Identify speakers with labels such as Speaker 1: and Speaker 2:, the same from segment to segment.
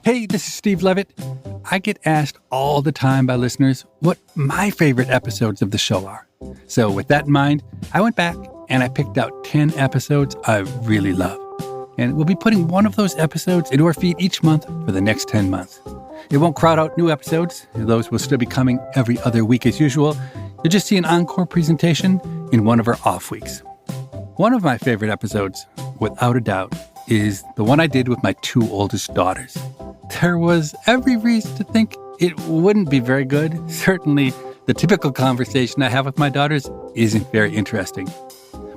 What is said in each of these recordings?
Speaker 1: Hey, this is Steve Levitt. I get asked all the time by listeners what my favorite episodes of the show are. So with that in mind, I went back and I picked out 10 episodes I really love. And we'll be putting one of those episodes into our feed each month for the next 10 months. It won't crowd out new episodes. Those will still be coming every other week as usual. You'll just see an encore presentation in one of our off weeks. One of my favorite episodes, without a doubt, is the one I did with my two oldest daughters. There was every reason to think it wouldn't be very good. Certainly, the typical conversation I have with my daughters isn't very interesting.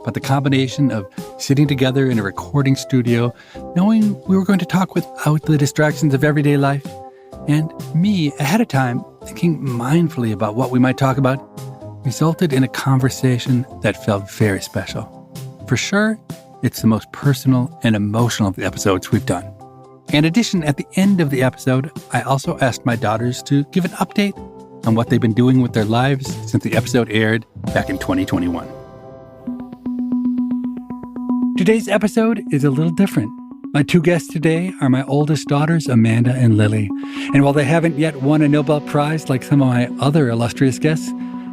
Speaker 1: But the combination of sitting together in a recording studio, knowing we were going to talk without the distractions of everyday life, and me ahead of time thinking mindfully about what we might talk about, resulted in a conversation that felt very special. For sure, it's the most personal and emotional of the episodes we've done. In addition, at the end of the episode, I also asked my daughters to give an update on what they've been doing with their lives since the episode aired back in 2021. Today's episode is a little different. My two guests today are my oldest daughters, Amanda and Lily. And while they haven't yet won a Nobel Prize like some of my other illustrious guests,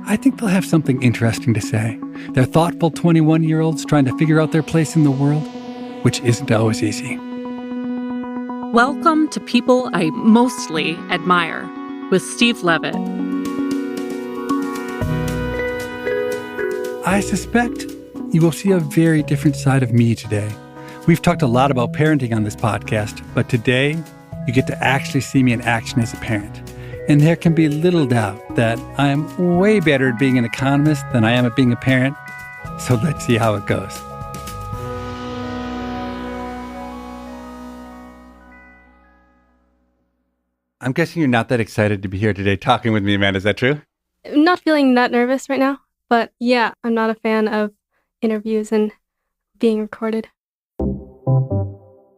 Speaker 1: I think they'll have something interesting to say. They're thoughtful 21-year-olds trying to figure out their place in the world, which isn't always easy.
Speaker 2: Welcome to People I Mostly Admire with Steve Levitt.
Speaker 1: I suspect you will see a very different side of me today. We've talked a lot about parenting on this podcast, but today you get to actually see me in action as a parent. And there can be little doubt that I am way better at being an economist than I am at being a parent. So let's see how it goes. I'm guessing you're not that excited to be here today talking with me, Amanda. Is that true?
Speaker 3: I'm not feeling that nervous right now, but yeah, I'm not a fan of interviews and being recorded.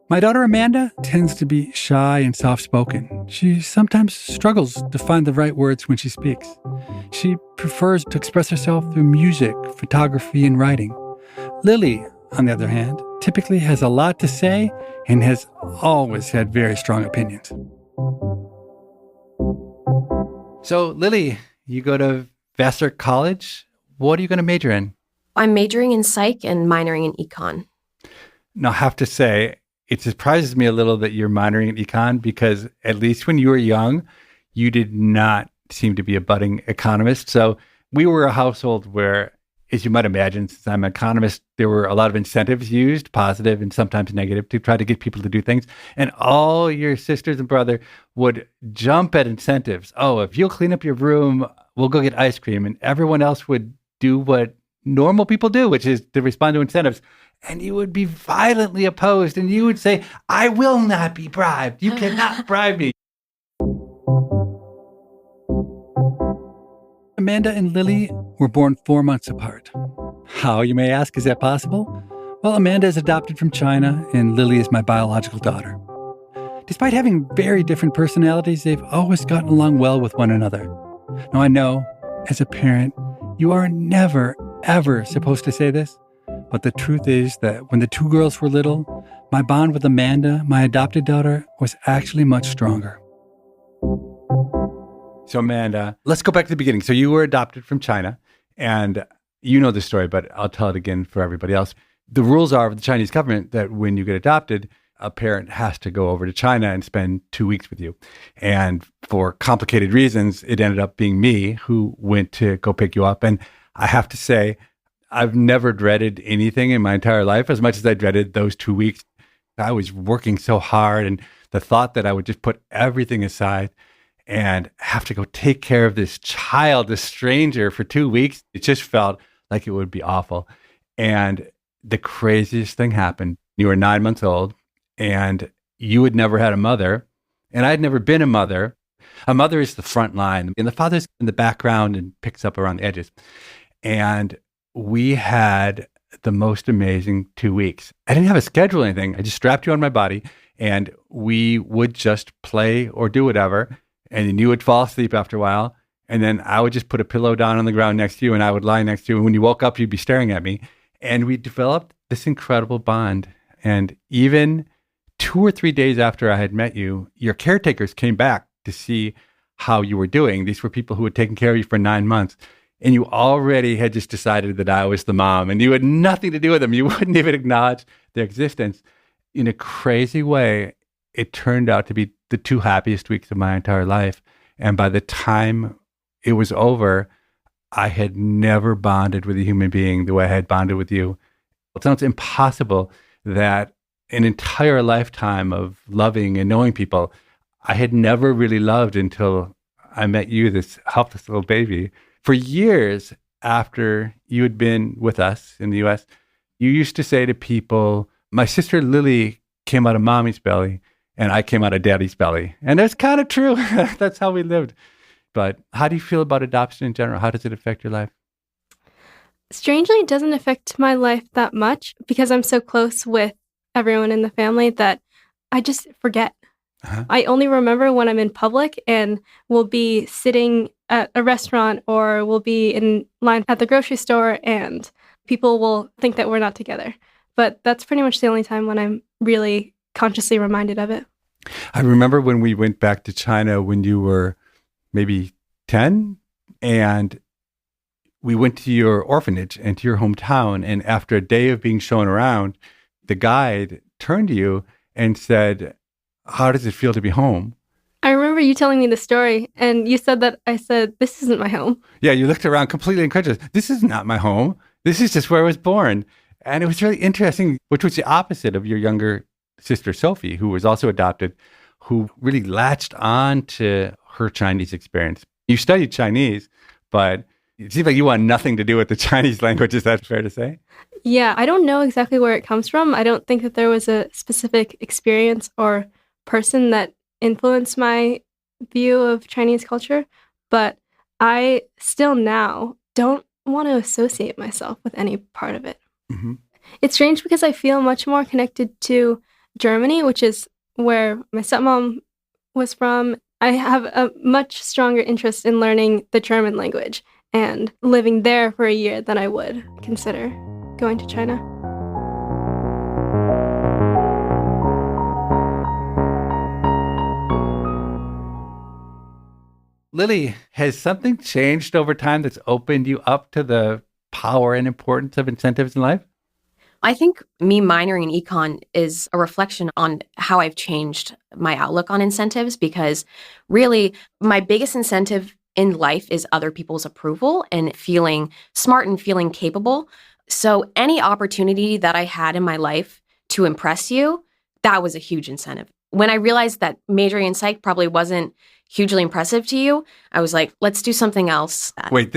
Speaker 1: My daughter Amanda tends to be shy and soft-spoken. She sometimes struggles to find the right words when she speaks. She prefers to express herself through music, photography, and writing. Lily, on the other hand, typically has a lot to say and has always had very strong opinions. So, Lily, you go to Vassar College. What are you going to major in?
Speaker 4: I'm majoring in psych and minoring in econ.
Speaker 1: Now, I have to say, it surprises me a little that you're minoring in econ because at least when you were young, you did not seem to be a budding economist. So we were a household where, as you might imagine, since I'm an economist, there were a lot of incentives used, positive and sometimes negative, to try to get people to do things. And all your sisters and brother would jump at incentives. Oh, if you'll clean up your room, we'll go get ice cream. And everyone else would do what normal people do, which is to respond to incentives. And you would be violently opposed. And you would say, I will not be bribed. You cannot bribe me. Amanda and Lily were born 4 months apart. How, you may ask, is that possible? Well, Amanda is adopted from China, and Lily is my biological daughter. Despite having very different personalities, they've always gotten along well with one another. Now, I know, as a parent, you are never, ever supposed to say this, but the truth is that when the two girls were little, my bond with Amanda, my adopted daughter, was actually much stronger. So Amanda, let's go back to the beginning. So you were adopted from China, and you know the story, but I'll tell it again for everybody else. The rules are of the Chinese government that when you get adopted, a parent has to go over to China and spend 2 weeks with you. And for complicated reasons, it ended up being me who went to go pick you up. And I have to say, I've never dreaded anything in my entire life as much as I dreaded those 2 weeks. I was working so hard, and the thought that I would just put everything aside and have to go take care of this child, this stranger for 2 weeks, it just felt like it would be awful. And the craziest thing happened. You were 9 months old, and you had never had a mother, and I had never been a mother. A mother is the front line, and the father's in the background and picks up around the edges. And we had the most amazing 2 weeks. I didn't have a schedule or anything. I just strapped you on my body, and we would just play or do whatever. And then you would fall asleep after a while. And then I would just put a pillow down on the ground next to you, and I would lie next to you. And when you woke up, you'd be staring at me. And we developed this incredible bond. And even 2 or 3 days after I had met you, your caretakers came back to see how you were doing. These were people who had taken care of you for 9 months. And you already had just decided that I was the mom, and you had nothing to do with them. You wouldn't even acknowledge their existence. In a crazy way, it turned out to be the 2 happiest weeks of my entire life. And by the time it was over, I had never bonded with a human being the way I had bonded with you. It sounds impossible that an entire lifetime of loving and knowing people, I had never really loved until I met you, this helpless little baby. For years after you had been with us in the US, you used to say to people, my sister Lily came out of mommy's belly and I came out of daddy's belly. And that's kind of true. That's how we lived. But how do you feel about adoption in general? How does it affect your life?
Speaker 3: Strangely, it doesn't affect my life that much because I'm so close with everyone in the family that I just forget. Uh-huh. I only remember when I'm in public and we'll be sitting at a restaurant or we'll be in line at the grocery store and people will think that we're not together. But that's pretty much the only time when I'm really consciously reminded of it.
Speaker 1: I remember when we went back to China when you were maybe 10 and we went to your orphanage and to your hometown. And after a day of being shown around, the guide turned to you and said, how does it feel to be home?
Speaker 3: I remember you telling me the story and you said that I said, this isn't my home.
Speaker 1: Yeah, you looked around completely incredulous. This is not my home. This is just where I was born. And it was really interesting, which was the opposite of your younger sister, Sophie, who was also adopted, who really latched on to her Chinese experience. You studied Chinese, but it seems like you want nothing to do with the Chinese language. Is that fair to say?
Speaker 3: Yeah, I don't know exactly where it comes from. I don't think that there was a specific experience or person that influenced my view of Chinese culture, but I still now don't want to associate myself with any part of it. Mm-hmm. It's strange because I feel much more connected to Germany, which is where my stepmom was from. I have a much stronger interest in learning the German language and living there for a year than I would consider going to China.
Speaker 1: Lily, has something changed over time that's opened you up to the power and importance of incentives in life?
Speaker 4: I think me minoring in econ is a reflection on how I've changed my outlook on incentives, because really my biggest incentive in life is other people's approval and feeling smart and feeling capable. So any opportunity that I had in my life to impress you, that was a huge incentive. When I realized that majoring in psych probably wasn't hugely impressive to you, I was like, let's do something else.
Speaker 1: Wait,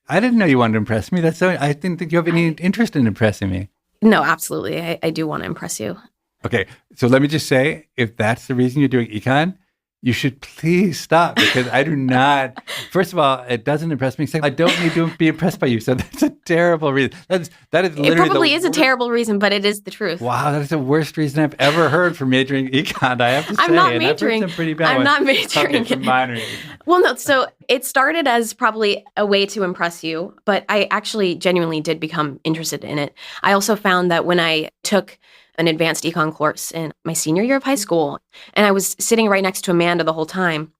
Speaker 1: I didn't know you wanted to impress me. I didn't think you have any interest in impressing me.
Speaker 4: No, absolutely. I do want to impress you.
Speaker 1: Okay, so let me just say, if that's the reason you're doing econ, you should please stop, because I do not. First of all, it doesn't impress me. Second, I don't need to be impressed by you. So that's a terrible reason. That is literally.
Speaker 4: It probably is a terrible reason, but it is the truth.
Speaker 1: Wow, that is the worst reason I've ever heard for majoring econ. I have to say,
Speaker 4: I'm not majoring.
Speaker 1: I've heard some pretty bad
Speaker 4: I'm
Speaker 1: ones.
Speaker 4: not majoring.
Speaker 1: Okay, minoring.
Speaker 4: Well, no. So it started as probably a way to impress you, but I actually genuinely did become interested in it. I also found that when I took an advanced econ course in my senior year of high school, and I was sitting right next to Amanda the whole time,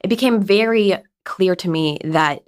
Speaker 4: it became very clear to me that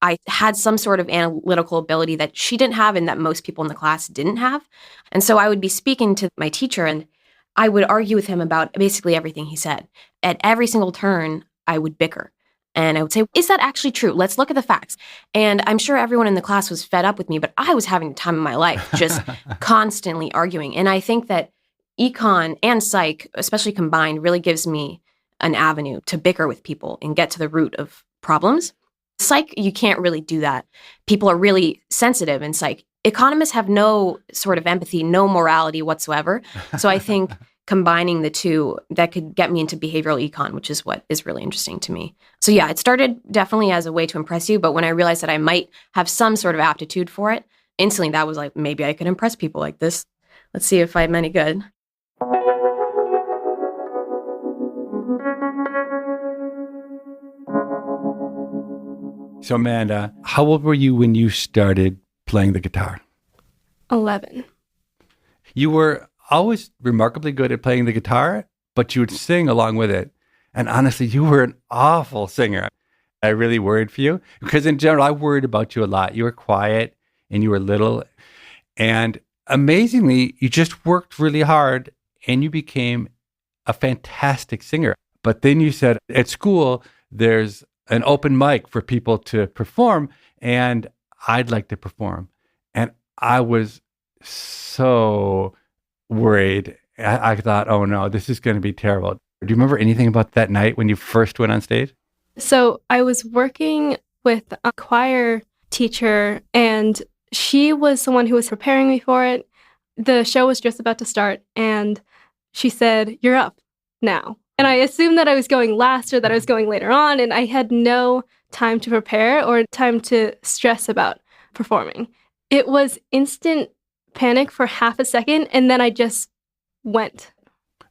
Speaker 4: I had some sort of analytical ability that she didn't have and that most people in the class didn't have. And so I would be speaking to my teacher and I would argue with him about basically everything he said. At every single turn, I would bicker. And I would say, is that actually true? Let's look at the facts. And I'm sure everyone in the class was fed up with me, but I was having the time of my life, just constantly arguing. And I think that econ and psych, especially combined, really gives me an avenue to bicker with people and get to the root of problems. Psych, you can't really do that. People are really sensitive in psych. Economists have no sort of empathy, no morality whatsoever. So I think combining the two, that could get me into behavioral econ, which is what is really interesting to me. So yeah, it started definitely as a way to impress you, but when I realized that I might have some sort of aptitude for it, instantly that was like, maybe I could impress people like this. Let's see if I'm any good.
Speaker 1: So Amanda, how old were you when you started playing the guitar?
Speaker 3: 11.
Speaker 1: You were always remarkably good at playing the guitar, but you would sing along with it. And honestly, you were an awful singer. I really worried for you because in general, I worried about you a lot. You were quiet and you were little. And amazingly, you just worked really hard and you became a fantastic singer. But then you said at school, there's an open mic for people to perform and I'd like to perform. And I was so worried. I thought, oh no, this is going to be terrible. Do you remember anything about that night when you first went on stage?
Speaker 3: So I was working with a choir teacher, and she was the one who was preparing me for it. The show was just about to start, and she said, "You're up now." And I assumed that I was going last or that I was going later on, and I had no time to prepare or time to stress about performing. It was instant panic for half a second, and then I just went.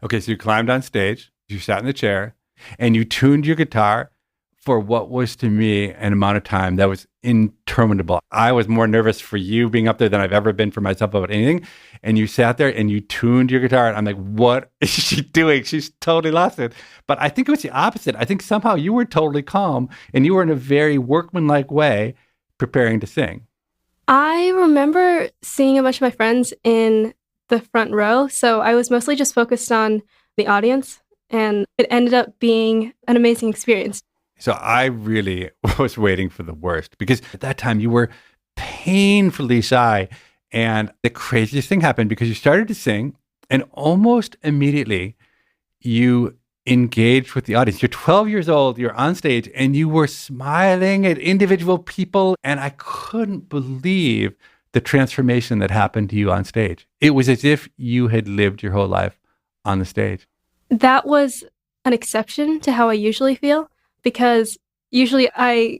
Speaker 1: Okay, so you climbed on stage, you sat in the chair, and you tuned your guitar for what was to me an amount of time that was interminable. I was more nervous for you being up there than I've ever been for myself about anything. And you sat there and you tuned your guitar. And I'm like, what is she doing? She's totally lost it. But I think it was the opposite. I think somehow you were totally calm and you were in a very workmanlike way preparing to sing.
Speaker 3: I remember seeing a bunch of my friends in the front row. So I was mostly just focused on the audience. And it ended up being an amazing experience.
Speaker 1: So I really was waiting for the worst because at that time you were painfully shy. And the craziest thing happened because you started to sing and almost immediately you engaged with the audience. You're 12 years old, you're on stage and you were smiling at individual people. And I couldn't believe the transformation that happened to you on stage. It was as if you had lived your whole life on the stage.
Speaker 3: That was an exception to how I usually feel. Because usually I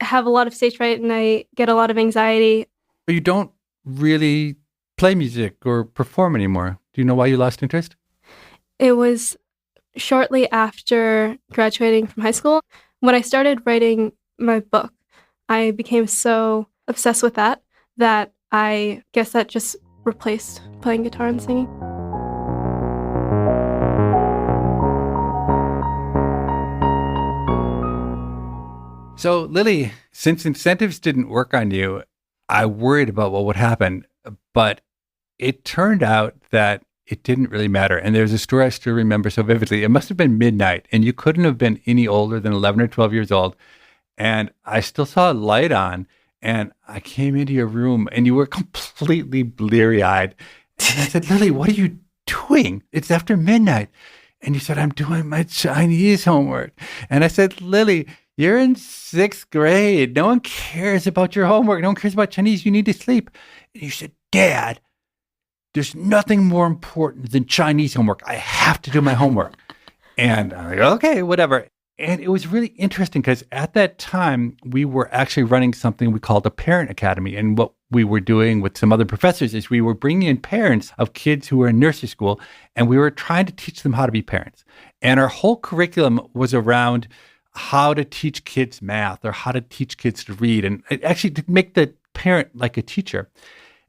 Speaker 3: have a lot of stage fright and I get a lot of anxiety.
Speaker 1: But you don't really play music or perform anymore. Do you know why you lost interest?
Speaker 3: It was shortly after graduating from high school. When I started writing my book, I became so obsessed with that I guess that just replaced playing guitar and singing.
Speaker 1: So, Lily, since incentives didn't work on you, I worried about what would happen. But it turned out that it didn't really matter. And there's a story I still remember so vividly. It must have been midnight, and you couldn't have been any older than 11 or 12 years old. And I still saw a light on, and I came into your room, and you were completely bleary-eyed. And I said, Lily, what are you doing? It's after midnight. And you said, I'm doing my Chinese homework. And I said, Lily, you're in 6th grade. No one cares about your homework. No one cares about Chinese. You need to sleep. And you said, Dad, there's nothing more important than Chinese homework. I have to do my homework. And I'm like, okay, whatever. And it was really interesting because at that time, we were actually running something we called a parent academy. And what we were doing with some other professors is we were bringing in parents of kids who were in nursery school, and we were trying to teach them how to be parents. And our whole curriculum was around how to teach kids math or how to teach kids to read, and actually to make the parent like a teacher.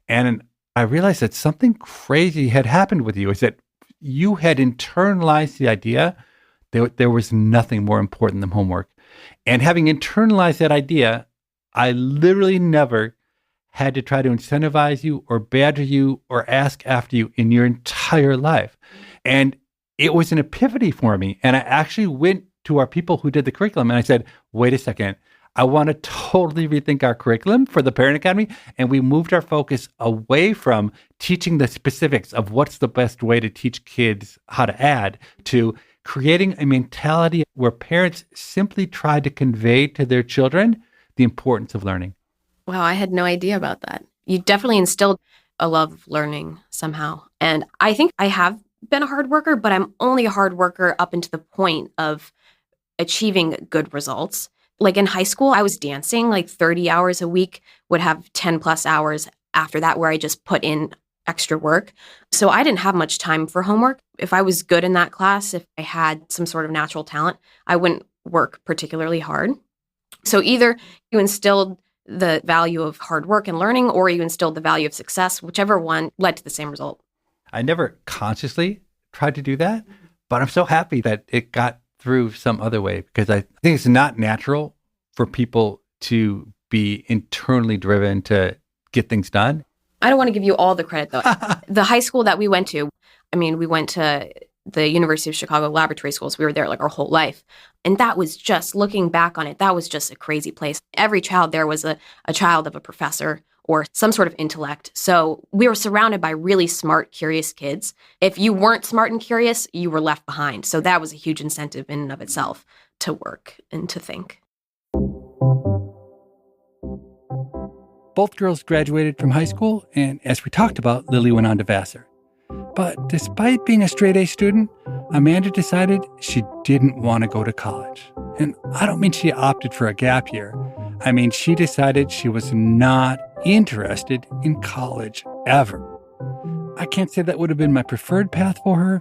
Speaker 1: And I realized that something crazy had happened with you, is that you had internalized the idea that there was nothing more important than homework. And having internalized that idea, I literally never had to try to incentivize you or badger you or ask after you in your entire life. And it was an epiphany for me. And I actually went to our people who did the curriculum and I said, wait a second, I want to totally rethink our curriculum for the Parent Academy. And we moved our focus away from teaching the specifics of what's the best way to teach kids how to add to creating a mentality where parents simply try to convey to their children the importance of learning.
Speaker 4: Wow, I had no idea about that. You definitely instilled a love of learning somehow. And I think I have been a hard worker, but I'm only a hard worker up into the point of achieving good results. Like in high school, I was dancing like 30 hours a week, would have 10 plus hours after that where I just put in extra work. So I didn't have much time for homework. If I was good in that class, if I had some sort of natural talent, I wouldn't work particularly hard. So either you instilled the value of hard work and learning, or you instilled the value of success, whichever one led to the same result.
Speaker 1: I never consciously tried to do that, but I'm so happy that it got through some other way, because I think it's not natural for people to be internally driven to get things done.
Speaker 4: I don't want to give you all the credit, though. The high school that we went to, we went to the University of Chicago Laboratory Schools. We were there like our whole life. And that was just, looking back on it, that was just a crazy place. Every child there was a child of a professor or some sort of intellect. So we were surrounded by really smart, curious kids. If you weren't smart and curious, you were left behind. So that was a huge incentive in and of itself to work and to think.
Speaker 1: Both girls graduated from high school, and as we talked about, Lily went on to Vassar. But despite being a straight A student, Amanda decided she didn't want to go to college. And I don't mean she opted for a gap year. I mean, she decided she was not interested in college ever. I can't say that would have been my preferred path for her,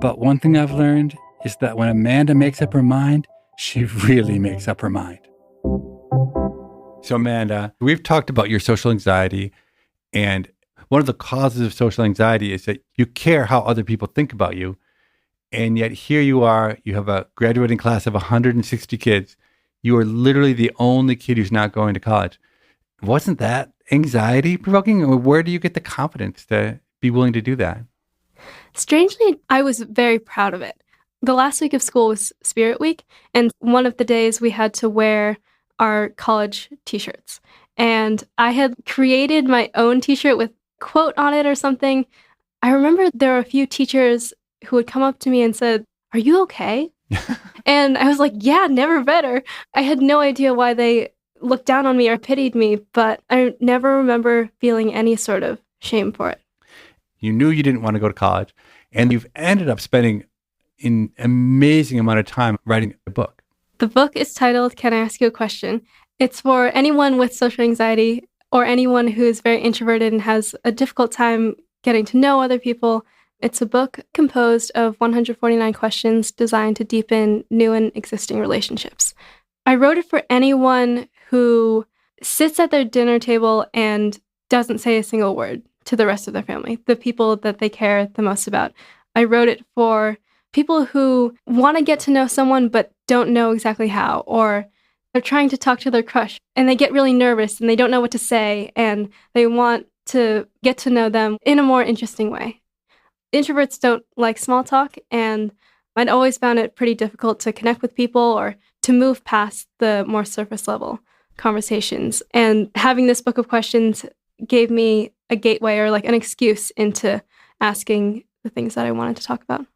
Speaker 1: but one thing I've learned is that when Amanda makes up her mind, she really makes up her mind. So Amanda, we've talked about your social anxiety, and one of the causes of social anxiety is that you care how other people think about you. And yet here you are, you have a graduating class of 160 kids. You are literally the only kid who's not going to college. Wasn't that anxiety provoking? Or where do you get the confidence to be willing to do that?
Speaker 3: Strangely, I was very proud of it. The last week of school was Spirit Week, and one of the days we had to wear our college t-shirts. And I had created my own t-shirt with a quote on it or something. I remember there were a few teachers who would come up to me and said, "Are you okay?" And I was like, yeah, never better. I had no idea why they looked down on me or pitied me, but I never remember feeling any sort of shame for it.
Speaker 1: You knew you didn't want to go to college, and you've ended up spending an amazing amount of time writing a book.
Speaker 3: The book is titled, Can I Ask You a Question? It's for anyone with social anxiety or anyone who is very introverted and has a difficult time getting to know other people. It's a book composed of 149 questions designed to deepen new and existing relationships. I wrote it for anyone who sits at their dinner table and doesn't say a single word to the rest of their family, the people that they care the most about. I wrote it for people who want to get to know someone but don't know exactly how, or they're trying to talk to their crush and they get really nervous and they don't know what to say and they want to get to know them in a more interesting way. Introverts don't like small talk, and I'd always found it pretty difficult to connect with people or to move past the more surface level conversations. And having this book of questions gave me a gateway or like an excuse into asking the things that I wanted to talk about.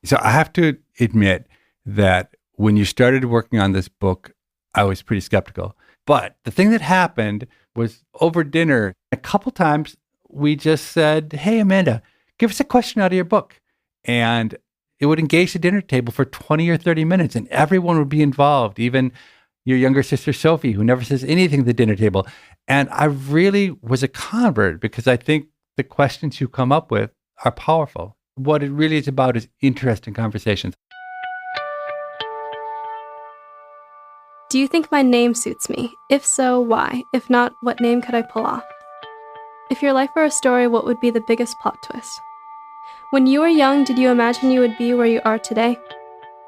Speaker 1: So I have to admit that when you started working on this book, I was pretty skeptical. But the thing that happened was over dinner, a couple times we just said, "Hey, Amanda, give us a question out of your book." And it would engage the dinner table for 20 or 30 minutes and everyone would be involved, even your younger sister, Sophie, who never says anything at the dinner table. And I really was a convert because I think the questions you come up with are powerful. What it really is about is interesting conversations.
Speaker 3: Do you think my name suits me? If so, why? If not, what name could I pull off? If your life were a story, what would be the biggest plot twist? When you were young, did you imagine you would be where you are today?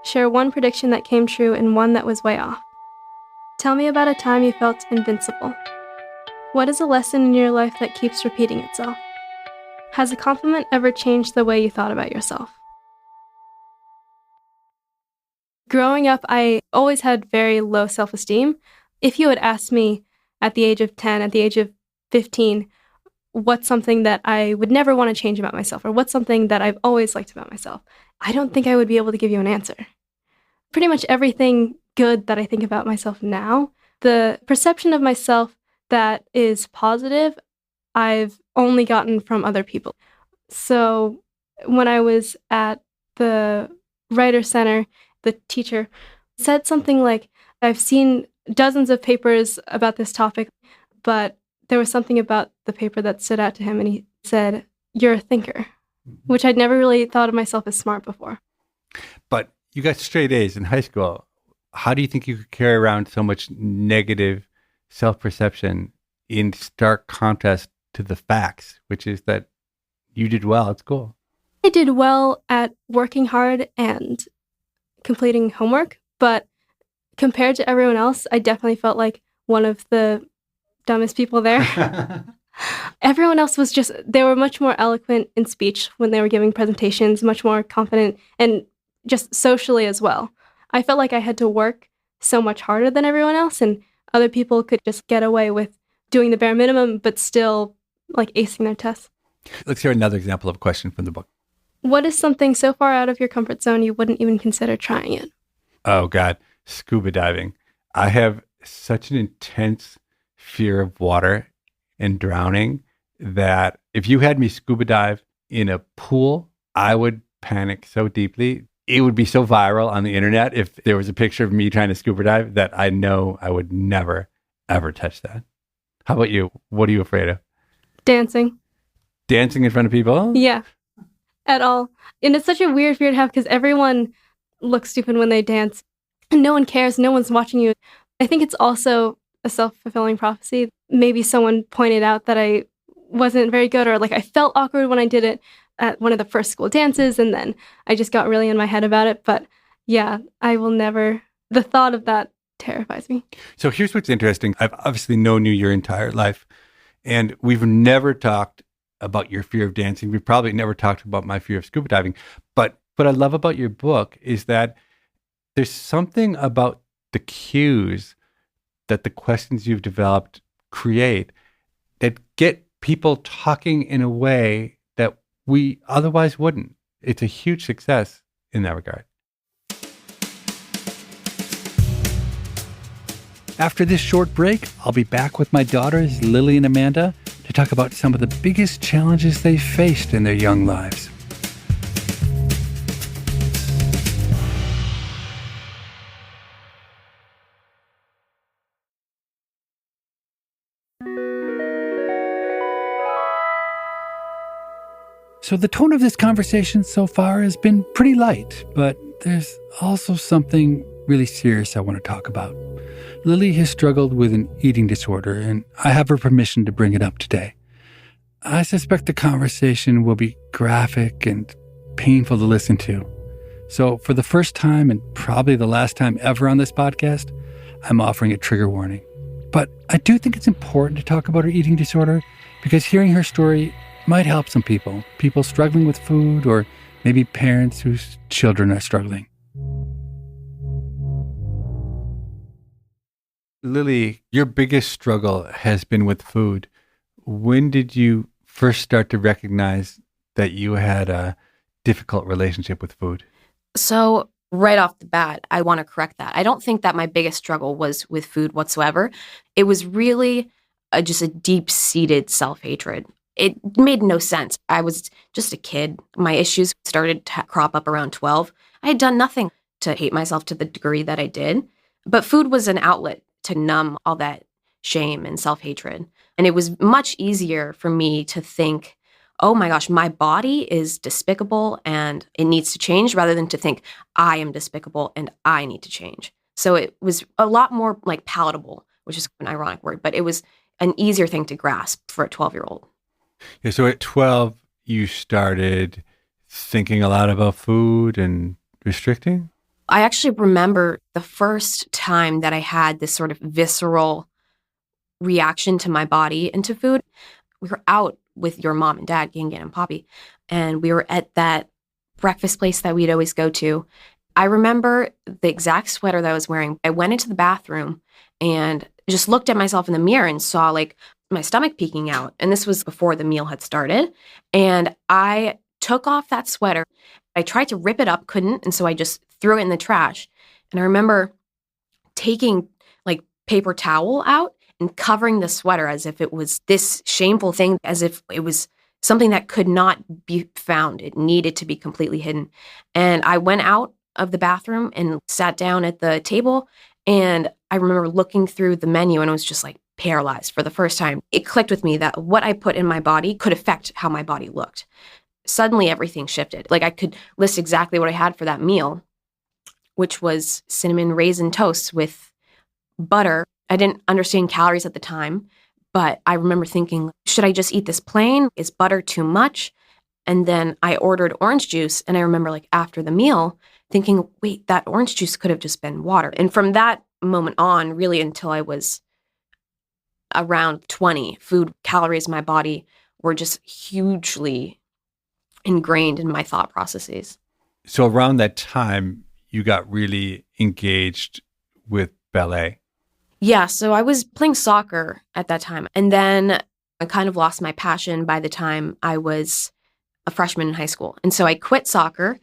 Speaker 3: Share one prediction that came true and one that was way off. Tell me about a time you felt invincible. What is a lesson in your life that keeps repeating itself? Has a compliment ever changed the way you thought about yourself? Growing up, I always had very low self-esteem. If you had asked me at the age of 10, at the age of 15, what's something that I would never want to change about myself, or what's something that I've always liked about myself, I don't think I would be able to give you an answer. Pretty much everything good that I think about myself now, the perception of myself that is positive, I've only gotten from other people. So when I was at the Writer's Center, the teacher said something like, "I've seen dozens of papers about this topic, but there was something about the paper that stood out to him," and he said, "You're a thinker," which I'd never really thought of myself as smart before.
Speaker 1: But you got straight A's in high school. How do you think you could carry around so much negative self-perception in stark contrast to the facts, which is that you did well at school.
Speaker 3: I did well at working hard and completing homework, but compared to everyone else, I definitely felt like one of the dumbest people there. Everyone else was they were much more eloquent in speech when they were giving presentations, much more confident, and just socially as well. I felt like I had to work so much harder than everyone else, and other people could just get away with doing the bare minimum, but still like acing their tests.
Speaker 1: Let's hear another example of a question from the book.
Speaker 3: What is something so far out of your comfort zone you wouldn't even consider trying it?
Speaker 1: Oh, God, scuba diving. I have such an intense fear of water and drowning that if you had me scuba dive in a pool, I would panic so deeply. It would be so viral on the internet if there was a picture of me trying to scuba dive that I know I would never, ever touch that. How about you? What are you afraid of?
Speaker 3: Dancing.
Speaker 1: Dancing in front of people?
Speaker 3: Yeah, at all. And it's such a weird fear to have because everyone looks stupid when they dance. And no one cares. No one's watching you. I think it's also a self-fulfilling prophecy. Maybe someone pointed out that I wasn't very good, or like I felt awkward when I did it at one of the first school dances, and then I just got really in my head about it. But yeah, I will never, the thought of that terrifies me.
Speaker 1: So here's what's interesting. I've obviously known you your entire life, and we've never talked about your fear of dancing. We've probably never talked about my fear of scuba diving. But what I love about your book is that there's something about the cues that the questions you've developed create that get people talking in a way that we otherwise wouldn't. It's a huge success in that regard. After this short break, I'll be back with my daughters, Lily and Amanda, to talk about some of the biggest challenges they faced in their young lives. So the tone of this conversation so far has been pretty light, but there's also something really serious I want to talk about. Lily has struggled with an eating disorder, and I have her permission to bring it up today. I suspect the conversation will be graphic and painful to listen to. So for the first time, and probably the last time ever on this podcast, I'm offering a trigger warning. But I do think it's important to talk about her eating disorder because hearing her story might help some people struggling with food, or maybe parents whose children are struggling. Lily, your biggest struggle has been with food. When did you first start to recognize that you had a difficult relationship with food?
Speaker 4: So right off the bat, I want to correct that. I don't think that my biggest struggle was with food whatsoever. It was really just a deep-seated self-hatred. It made no sense. I was just a kid. My issues started to crop up around 12. I had done nothing to hate myself to the degree that I did, but food was an outlet to numb all that shame and self-hatred. And it was much easier for me to think, oh my gosh, my body is despicable and it needs to change, rather than to think I am despicable and I need to change. So it was a lot more like palatable, which is an ironic word, but it was an easier thing to grasp for a 12-year-old.
Speaker 1: Yeah, so at 12, you started thinking a lot about food and restricting?
Speaker 4: I actually remember the first time that I had this sort of visceral reaction to my body and to food. We were out with your mom and dad, Gingan and Poppy, and we were at that breakfast place that we'd always go to. I remember the exact sweater that I was wearing. I went into the bathroom and just looked at myself in the mirror and saw like my stomach peeking out. And this was before the meal had started. And I took off that sweater. I tried to rip it up, couldn't. And so I just threw it in the trash. And I remember taking like paper towel out and covering the sweater as if it was this shameful thing, as if it was something that could not be found. It needed to be completely hidden. And I went out of the bathroom and sat down at the table. And I remember looking through the menu and I was just like paralyzed for the first time. It clicked with me that what I put in my body could affect how my body looked. Suddenly everything shifted. Like I could list exactly what I had for that meal, which was cinnamon raisin toast with butter. I didn't understand calories at the time, but I remember thinking, should I just eat this plain? Is butter too much? And then I ordered orange juice. And I remember like after the meal thinking, wait, that orange juice could have just been water. And from that moment on, really until I was around 20, food calories in my body were just hugely ingrained in my thought processes.
Speaker 1: So around that time, you got really engaged with ballet.
Speaker 4: Yeah, so I was playing soccer at that time. And then I kind of lost my passion by the time I was a freshman in high school. And so I quit soccer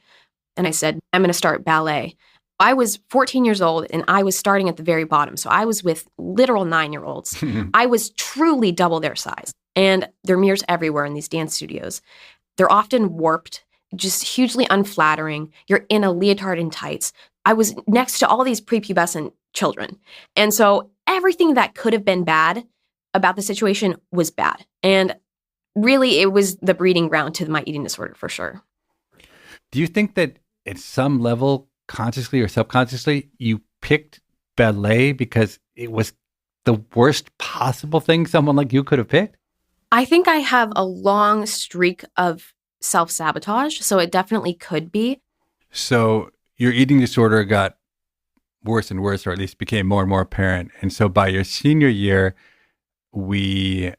Speaker 4: and I said, I'm going to start ballet. I was 14 years old and I was starting at the very bottom. So I was with literal 9-year-olds. I was truly double their size. And there are mirrors everywhere in these dance studios. They're often warped, just hugely unflattering. You're in a leotard and tights. I was next to all these prepubescent children. And so everything that could have been bad about the situation was bad. And really, it was the breeding ground to my eating disorder for sure.
Speaker 1: Do you think that at some level, consciously or subconsciously, you picked ballet because it was the worst possible thing someone like you could have picked?
Speaker 4: I think I have a long streak of self-sabotage, so it definitely could be.
Speaker 1: So your eating disorder got worse and worse, or at least became more and more apparent. And so by your senior year, we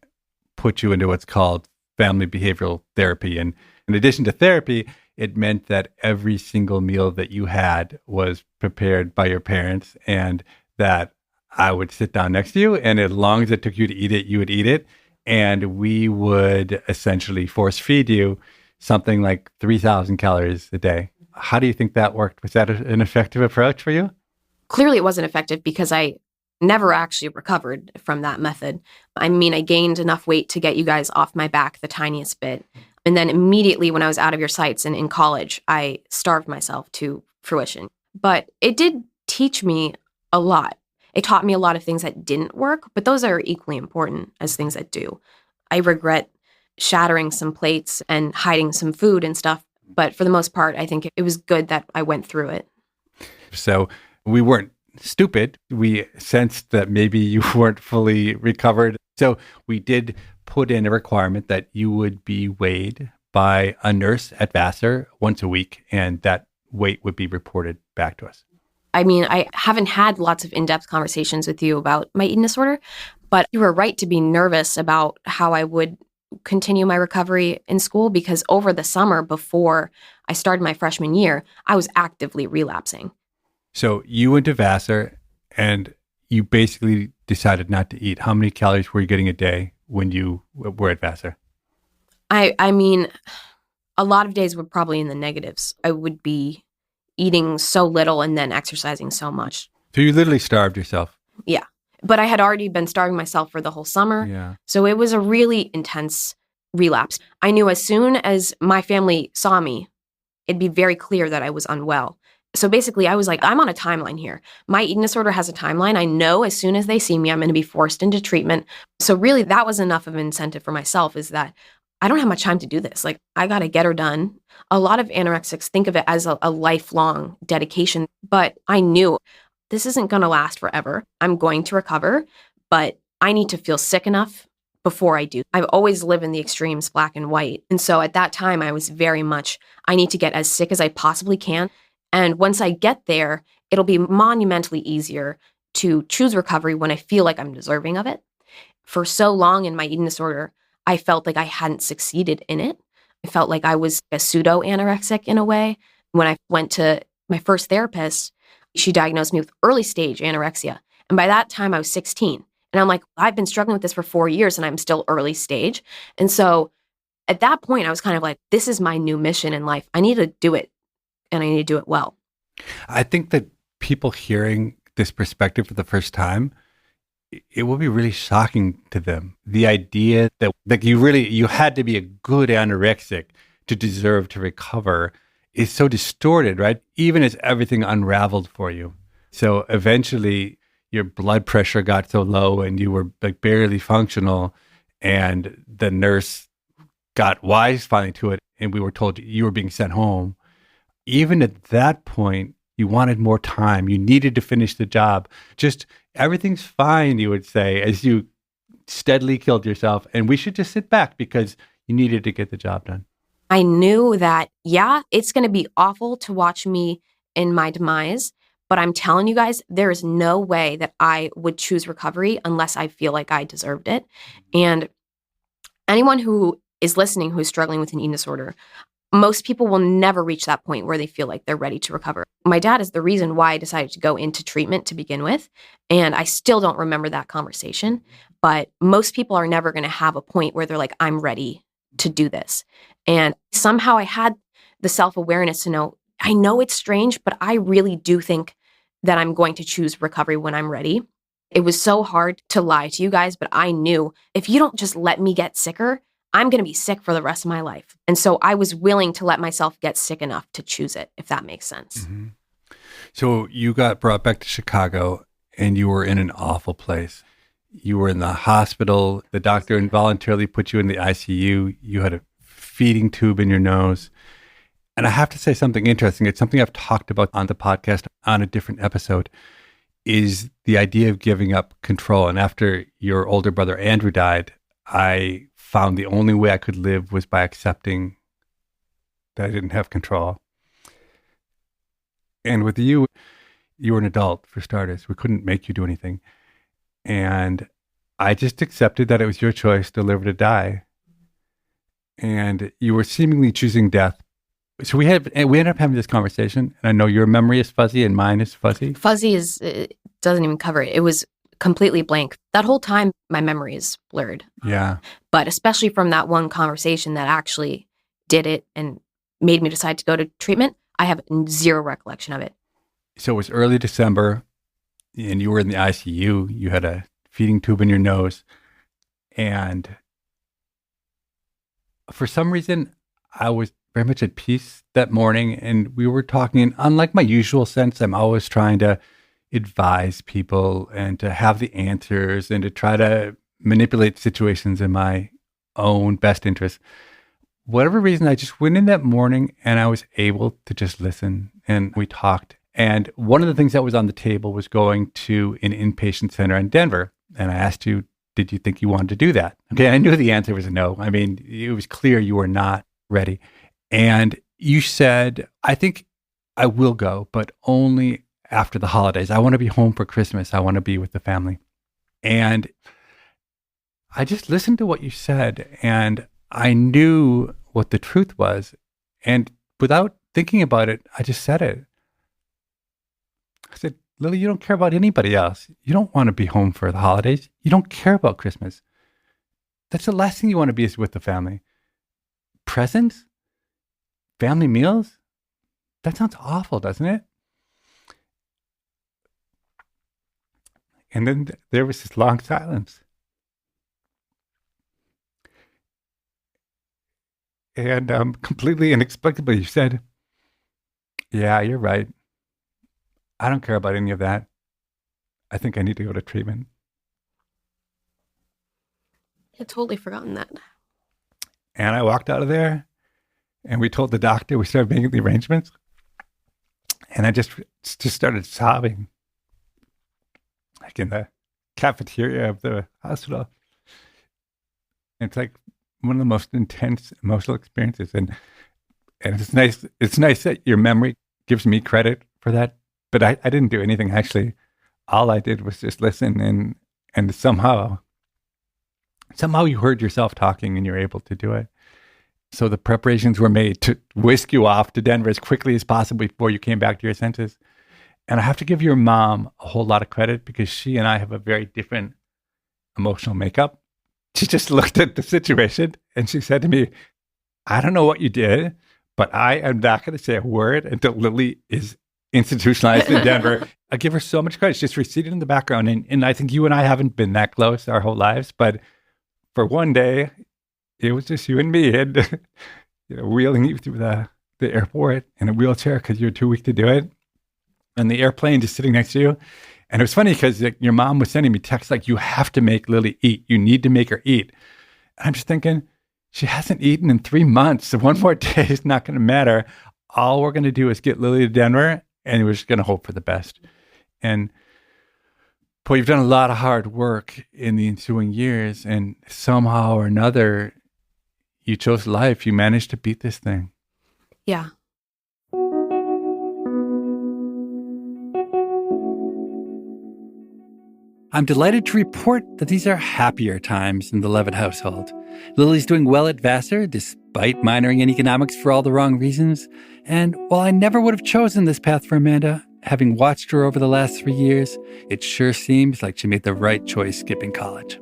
Speaker 1: put you into what's called family behavioral therapy. And in addition to therapy, it meant that every single meal that you had was prepared by your parents, and that I would sit down next to you, and as long as it took you to eat it, you would eat it. And we would essentially force feed you something like 3,000 calories a day. How do you think that worked? Was that an effective approach for you?
Speaker 4: Clearly, it wasn't effective because I never actually recovered from that method. I mean, I gained enough weight to get you guys off my back the tiniest bit. And then immediately when I was out of your sights and in college, I starved myself to fruition. But it did teach me a lot. It taught me a lot of things that didn't work, but those are equally important as things that do. I regret shattering some plates and hiding some food and stuff. But for the most part, I think it was good that I went through it.
Speaker 1: So we weren't stupid. We sensed that maybe you weren't fully recovered. So we did put in a requirement that you would be weighed by a nurse at Vassar once a week, and that weight would be reported back to us.
Speaker 4: I mean, I haven't had lots of in-depth conversations with you about my eating disorder, but you were right to be nervous about how I would continue my recovery in school, because over the summer before I started my freshman year, I was actively relapsing.
Speaker 1: So you went to Vassar and you basically decided not to eat. How many calories were you getting a day when you were at Vassar?
Speaker 4: I mean, a lot of days were probably in the negatives. I would be eating so little and then exercising so much.
Speaker 1: So you literally starved yourself.
Speaker 4: Yeah. But I had already been starving myself for the whole summer.
Speaker 1: Yeah.
Speaker 4: So it was a really intense relapse. I knew as soon as my family saw me, it'd be very clear that I was unwell. So basically, I was like, I'm on a timeline here. My eating disorder has a timeline. I know as soon as they see me, I'm going to be forced into treatment. So really, that was enough of an incentive for myself, is that I don't have much time to do this. Like, I got to get her done. A lot of anorexics think of it as a lifelong dedication, but I knew this isn't going to last forever. I'm going to recover, but I need to feel sick enough before I do. I've always lived in the extremes, black and white. And so at that time, I was very much, I need to get as sick as I possibly can. And once I get there, it'll be monumentally easier to choose recovery when I feel like I'm deserving of it. For so long in my eating disorder, I felt like I hadn't succeeded in it. I felt like I was a pseudo-anorexic in a way. When I went to my first therapist, she diagnosed me with early stage anorexia. And by that time, I was 16. And I'm like, I've been struggling with this for 4 years and I'm still early stage. And so at that point, I was kind of like, this is my new mission in life. I need to do it. And I need to do it well.
Speaker 1: I think that people hearing this perspective for the first time, it will be really shocking to them. The idea that like you had to be a good anorexic to deserve to recover is so distorted, right? Even as everything unraveled for you. So eventually your blood pressure got so low and you were like barely functional, and the nurse got wise finally to it, and we were told you were being sent home. Even at that point, you wanted more time. You needed to finish the job. Just everything's fine, you would say, as you steadily killed yourself. And we should just sit back because you needed to get the job done.
Speaker 4: I knew that, yeah, it's going to be awful to watch me in my demise, but I'm telling you guys, there is no way that I would choose recovery unless I feel like I deserved it. And anyone who is listening who's struggling with an eating disorder, most people will never reach that point where they feel like they're ready to recover. My dad is the reason why I decided to go into treatment to begin with. And I still don't remember that conversation. But most people are never going to have a point where they're like, I'm ready to do this. And somehow I had the self-awareness to know, I know it's strange, but I really do think that I'm going to choose recovery when I'm ready. It was so hard to lie to you guys, but I knew if you don't just let me get sicker, I'm going to be sick for the rest of my life. And so I was willing to let myself get sick enough to choose it, if that makes sense.
Speaker 1: Mm-hmm. So you got brought back to Chicago and you were in an awful place. You were in the hospital. The doctor involuntarily put you in the ICU. You had a feeding tube in your nose. And I have to say something interesting. It's something I've talked about on the podcast on a different episode, is the idea of giving up control. And after your older brother, Andrew, died, I found the only way I could live was by accepting that I didn't have control. And with you, you were an adult, for starters. We couldn't make you do anything. And I just accepted that it was your choice to live or to die. And you were seemingly choosing death. So we ended up having this conversation, and I know your memory is fuzzy and mine is fuzzy.
Speaker 4: Fuzzy doesn't even cover it. It was completely blank. That whole time, my memory is blurred.
Speaker 1: Yeah.
Speaker 4: But especially from that one conversation that actually did it and made me decide to go to treatment, I have zero recollection of it.
Speaker 1: So it was early December, and you were in the ICU. You had a feeding tube in your nose. And for some reason, I was very much at peace that morning. And we were talking, and unlike my usual sense, I'm always trying to advise people and to have the answers and to try to manipulate situations in my own best interest. Whatever reason, I just went in that morning and I was able to just listen, and we talked. And one of the things that was on the table was going to an inpatient center in Denver. And I asked you, did you think you wanted to do that? Okay, I knew the answer was no. I mean, it was clear you were not ready. And you said, I think I will go, but only after the holidays. I want to be home for Christmas. I want to be with the family. And I just listened to what you said, and I knew what the truth was. And without thinking about it, I just said it. I said, Lily, you don't care about anybody else. You don't want to be home for the holidays. You don't care about Christmas. That's the last thing you want to be, is with the family. Presents? Family meals? That sounds awful, doesn't it? And then there was this long silence. And completely inexplicably, you said, yeah, you're right. I don't care about any of that. I think I need to go to treatment.
Speaker 4: I'd totally forgotten that.
Speaker 1: And I walked out of there, and we told the doctor, we started making the arrangements. And I just started sobbing, like in the cafeteria of the hospital. It's like one of the most intense emotional experiences. And it's nice that your memory gives me credit for that. But I didn't do anything, actually. All I did was just listen, and somehow you heard yourself talking and you're able to do it. So the preparations were made to whisk you off to Denver as quickly as possible before you came back to your senses. And I have to give your mom a whole lot of credit, because she and I have a very different emotional makeup. She just looked at the situation and she said to me, I don't know what you did, but I am not going to say a word until Lily is institutionalized in Denver. I give her so much credit. She's just receded in the background. And I think you and I haven't been that close our whole lives. But for one day, it was just you and me, and wheeling you through the airport in a wheelchair because you're too weak to do it. And the airplane just sitting next to you. And it was funny because your mom was sending me texts like, you have to make Lily eat. You need to make her eat. And I'm just thinking, she hasn't eaten in 3 months. So one more day is not going to matter. All we're going to do is get Lily to Denver, and we're just going to hope for the best. And boy, you've done a lot of hard work in the ensuing years. And somehow or another, you chose life. You managed to beat this thing.
Speaker 4: Yeah.
Speaker 1: I'm delighted to report that these are happier times in the Levitt household. Lily's doing well at Vassar, despite minoring in economics for all the wrong reasons. And while I never would have chosen this path for Amanda, having watched her over the last 3 years, it sure seems like she made the right choice skipping college.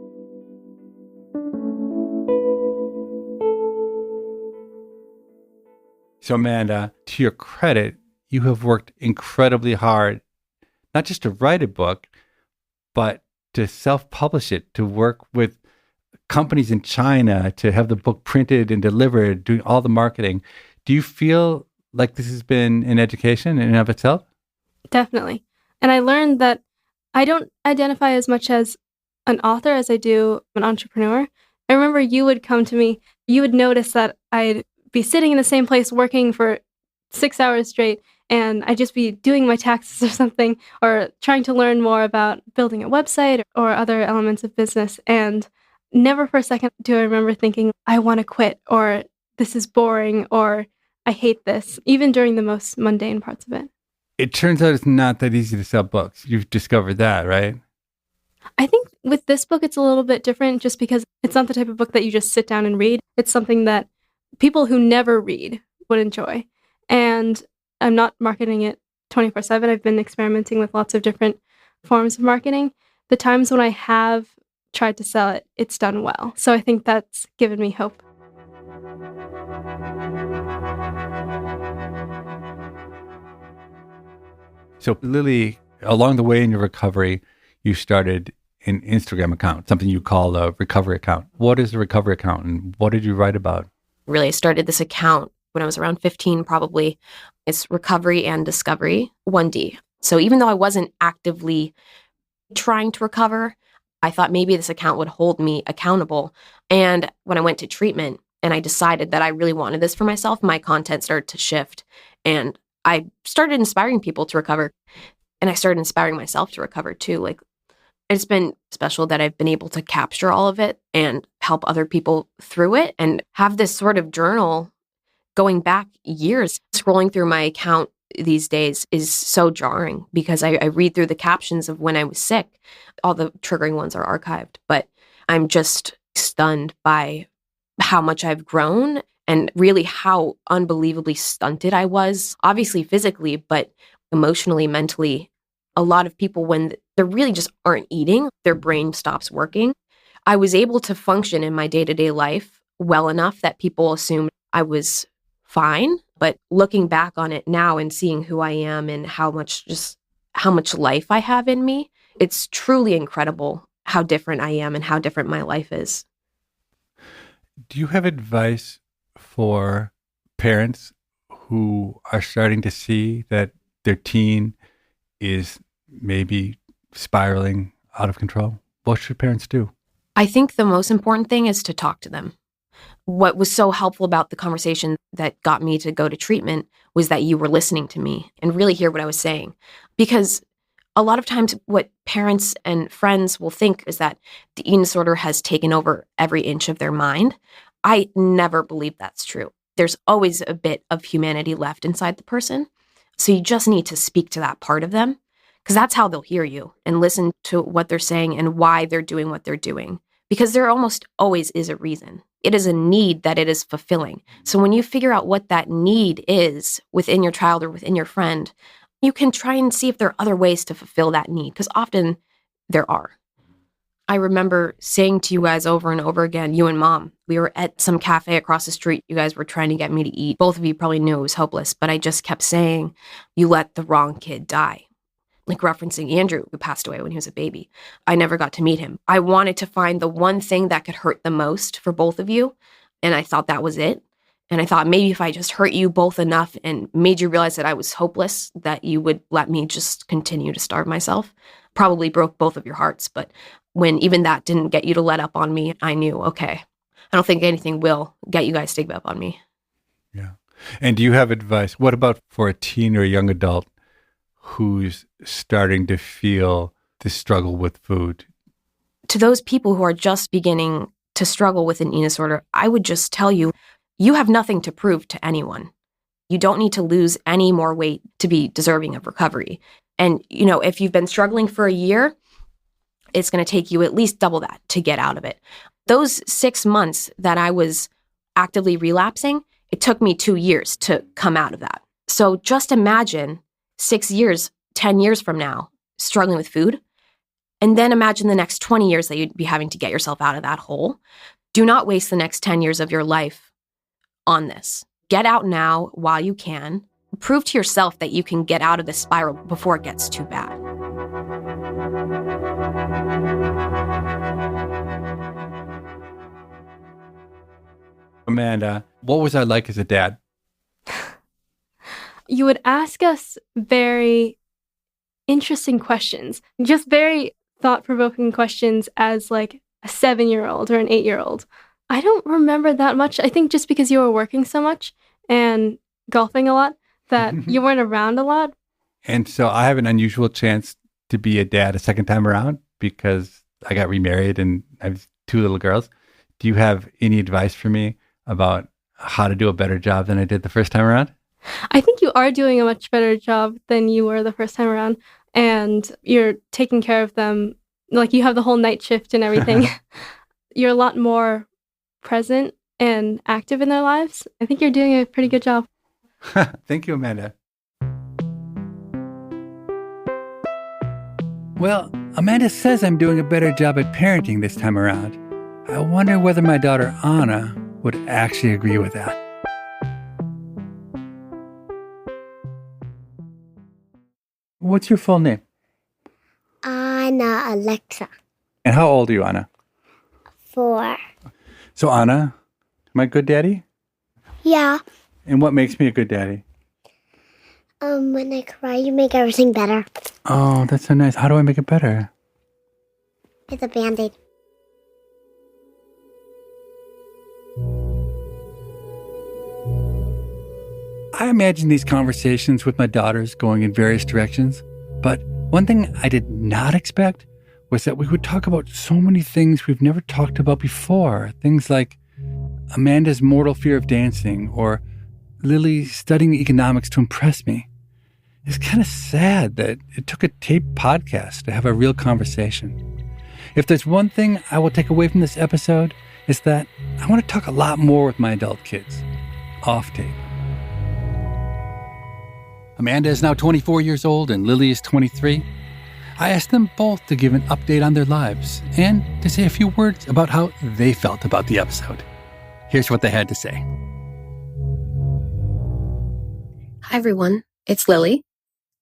Speaker 1: So Amanda, to your credit, you have worked incredibly hard, not just to write a book, but to self-publish it, to work with companies in China, to have the book printed and delivered, doing all the marketing. Do you feel like this has been an education in and of itself?
Speaker 3: Definitely. And I learned that I don't identify as much as an author as I do an entrepreneur. I remember you would come to me, you would notice that I'd be sitting in the same place working for 6 hours straight, and I'd just be doing my taxes or something, or trying to learn more about building a website or other elements of business. And never for a second do I remember thinking, I want to quit, or this is boring, or I hate this, even during the most mundane parts of it.
Speaker 1: It turns out it's not that easy to sell books. You've discovered that, right?
Speaker 3: I think with this book, it's a little bit different just because it's not the type of book that you just sit down and read. It's something that people who never read would enjoy. And I'm not marketing it 24/7. I've been experimenting with lots of different forms of marketing. The times when I have tried to sell it, it's done well. So I think that's given me hope.
Speaker 1: So Lily, along the way in your recovery, you started an Instagram account, something you call a recovery account. What is a recovery account and what did you write about?
Speaker 4: Really, I started this account when I was around 15, probably. It's Recovery and Discovery, 1D. So even though I wasn't actively trying to recover, I thought maybe this account would hold me accountable. And when I went to treatment and I decided that I really wanted this for myself, my content started to shift. And I started inspiring people to recover. And I started inspiring myself to recover too. Like, it's been special that I've been able to capture all of it and help other people through it and have this sort of journal going back years. Scrolling through my account these days is so jarring because I read through the captions of when I was sick. All the triggering ones are archived, but I'm just stunned by how much I've grown and really how unbelievably stunted I was, obviously physically, but emotionally, mentally. A lot of people, when they really just aren't eating, their brain stops working. I was able to function in my day-to-day life well enough that people assumed I was fine. But looking back on it now and seeing who I am and how much life I have in me, it's truly incredible how different I am and how different my life is.
Speaker 1: Do you have advice for parents who are starting to see that their teen is maybe spiraling out of control? What should parents do?
Speaker 4: I think the most important thing is to talk to them. What was so helpful about the conversation that got me to go to treatment was that you were listening to me and really hear what I was saying. Because a lot of times what parents and friends will think is that the eating disorder has taken over every inch of their mind. I never believe that's true. There's always a bit of humanity left inside the person. So you just need to speak to that part of them because that's how they'll hear you and listen to what they're saying and why they're doing what they're doing. Because there almost always is a reason. It is a need that it is fulfilling. So when you figure out what that need is within your child or within your friend, you can try and see if there are other ways to fulfill that need, because often there are. I remember saying to you guys over and over again, you and Mom, we were at some cafe across the street. You guys were trying to get me to eat. Both of you probably knew it was hopeless, but I just kept saying, you let the wrong kid die. Like referencing Andrew, who passed away when he was a baby. I never got to meet him. I wanted to find the one thing that could hurt the most for both of you. And I thought that was it. And I thought maybe if I just hurt you both enough and made you realize that I was hopeless, that you would let me just continue to starve myself. Probably broke both of your hearts. But when even that didn't get you to let up on me, I knew, okay, I don't think anything will get you guys to give up on me.
Speaker 1: Yeah. And do you have advice? What about for a teen or a young adult who's starting to feel the struggle with food?
Speaker 4: To those people who are just beginning to struggle with an eating disorder, I would just tell you, you have nothing to prove to anyone. You don't need to lose any more weight to be deserving of recovery. And, if you've been struggling for a year, it's going to take you at least double that to get out of it. Those 6 months that I was actively relapsing, it took me 2 years to come out of that. So just imagine 6 years, 10 years from now, struggling with food. And then imagine the next 20 years that you'd be having to get yourself out of that hole. Do not waste the next 10 years of your life on this. Get out now while you can. Prove to yourself that you can get out of this spiral before it gets too bad.
Speaker 1: Amanda, what was I like as a dad?
Speaker 3: You would ask us very interesting questions, just very thought-provoking questions as like a 7-year-old or an 8-year-old. I don't remember that much. I think just because you were working so much and golfing a lot that you weren't around a lot.
Speaker 1: And so I have an unusual chance to be a dad a second time around because I got remarried and I have 2 little girls. Do you have any advice for me about how to do a better job than I did the first time around?
Speaker 3: I think you are doing a much better job than you were the first time around. And you're taking care of them. Like you have the whole night shift and everything. You're a lot more present and active in their lives. I think you're doing a pretty good job.
Speaker 1: Thank you, Amanda. Well, Amanda says I'm doing a better job at parenting this time around. I wonder whether my daughter Anna would actually agree with that. What's your full name?
Speaker 5: Anna Alexa.
Speaker 1: And how old are you, Anna?
Speaker 5: 4.
Speaker 1: So, Anna, am I a good daddy?
Speaker 5: Yeah.
Speaker 1: And what makes me a good daddy?
Speaker 5: When I cry, you make everything better.
Speaker 1: Oh, that's so nice. How do I make it better?
Speaker 5: It's a Band-Aid.
Speaker 1: I imagine these conversations with my daughters going in various directions, but one thing I did not expect was that we would talk about so many things we've never talked about before. Things like Amanda's mortal fear of dancing or Lily studying economics to impress me. It's kind of sad that it took a taped podcast to have a real conversation. If there's one thing I will take away from this episode, it's that I want to talk a lot more with my adult kids, off tape. Amanda is now 24 years old and Lily is 23. I asked them both to give an update on their lives and to say a few words about how they felt about the episode. Here's what they had to say.
Speaker 4: Hi, everyone. It's Lily.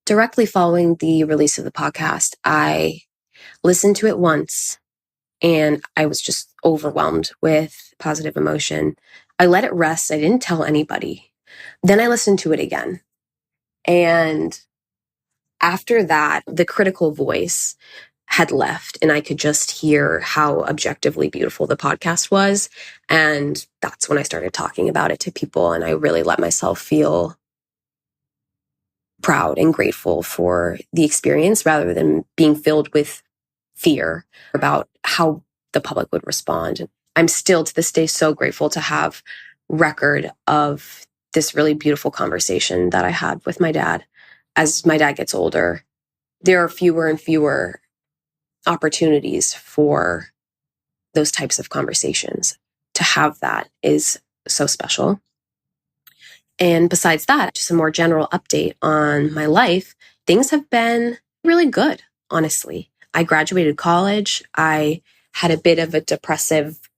Speaker 4: Directly following the release of the podcast, I listened to it once and I was just overwhelmed with positive emotion. I let it rest. I didn't tell anybody. Then I listened to it again. And after that, the critical voice had left and I could just hear how objectively beautiful the podcast was. And that's when I started talking about it to people. And I really let myself feel proud and grateful for the experience rather than being filled with fear about how the public would respond. I'm still to this day so grateful to have record of this really beautiful conversation that I had with my dad. As my dad gets older, there are fewer and fewer opportunities for those types of conversations. To have that is so special. And besides that, just a more general update on my life, things have been really good, honestly. I graduated college. I had a bit of a depressive,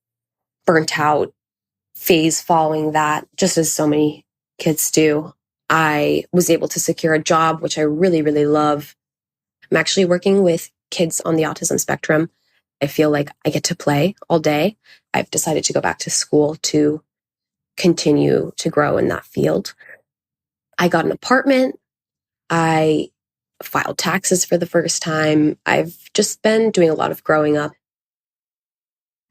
Speaker 4: burnt out phase following that, just as so many kids do. I was able to secure a job, which I really, really love. I'm actually working with kids on the autism spectrum. I feel like I get to play all day. I've decided to go back to school to continue to grow in that field. I got an apartment. I filed taxes for the first time. I've just been doing a lot of growing up.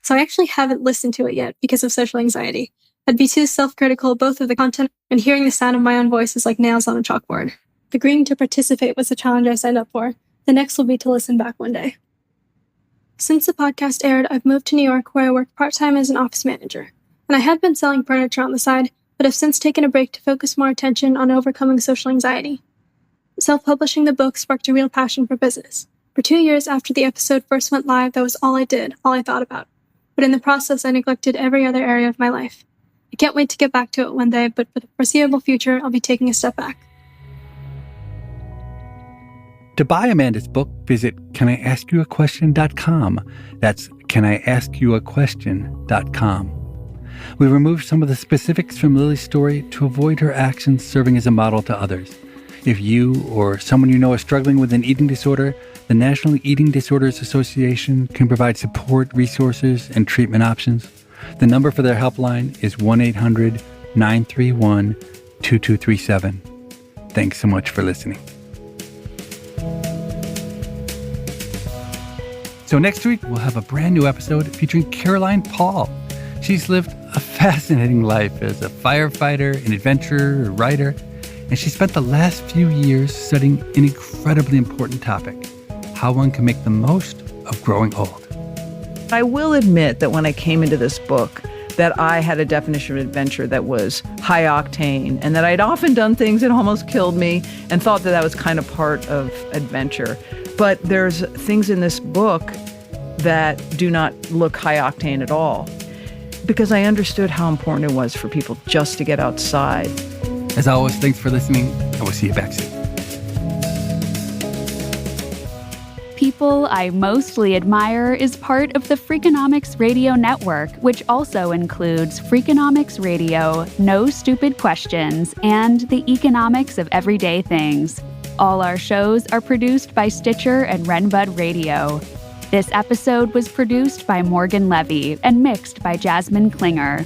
Speaker 6: So I actually haven't listened to it yet because of social anxiety. I'd be too self-critical both of the content and hearing the sound of my own voice is like nails on a chalkboard. Agreeing to participate was the challenge I signed up for. The next will be to listen back one day. Since the podcast aired, I've moved to New York where I work part-time as an office manager. And I had been selling furniture on the side, but have since taken a break to focus more attention on overcoming social anxiety. Self-publishing the book sparked a real passion for business. For 2 years after the episode first went live, that was all I did, all I thought about. But in the process, I neglected every other area of my life. I can't wait to get back to it one day, but for the foreseeable future, I'll be taking a step back.
Speaker 1: To buy Amanda's book, visit canIaskYouAquestion.com. That's canIaskYouAquestion.com. We removed some of the specifics from Lily's story to avoid her actions serving as a model to others. If you or someone you know is struggling with an eating disorder, the National Eating Disorders Association can provide support, resources, and treatment options. The number for their helpline is 1-800-931-2237. Thanks so much for listening. So next week, we'll have a brand new episode featuring Caroline Paul. She's lived a fascinating life as a firefighter, an adventurer, a writer, and she spent the last few years studying an incredibly important topic, how one can make the most of growing old.
Speaker 7: I will admit that when I came into this book, that I had a definition of adventure that was high octane, and that I'd often done things that almost killed me and thought that that was kind of part of adventure. But there's things in this book that do not look high octane at all, because I understood how important it was for people just to get outside.
Speaker 1: As always, thanks for listening, and we'll see you back soon.
Speaker 8: People I Mostly Admire is part of the Freakonomics Radio Network, which also includes Freakonomics Radio, No Stupid Questions, and The Economics of Everyday Things. All our shows are produced by Stitcher and Renbud Radio. This episode was produced by Morgan Levy and mixed by Jasmine Klinger.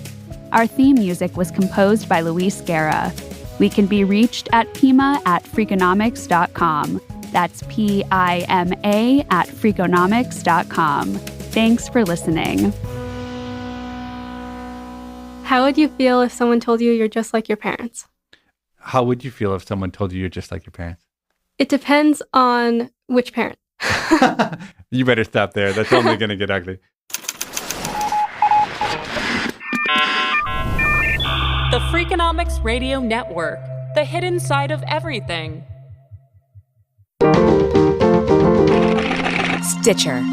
Speaker 8: Our theme music was composed by Luis Guerra. We can be reached at pima@freakonomics.com. That's PIMA@freakonomics.com. Thanks for listening.
Speaker 3: How would you feel if someone told you you're just like your parents?
Speaker 1: How would you feel if someone told you you're just like your parents?
Speaker 3: It depends on which parent.
Speaker 1: You better stop there. That's only going to get ugly.
Speaker 2: The Freakonomics Radio Network, the hidden side of everything.
Speaker 9: Stitcher.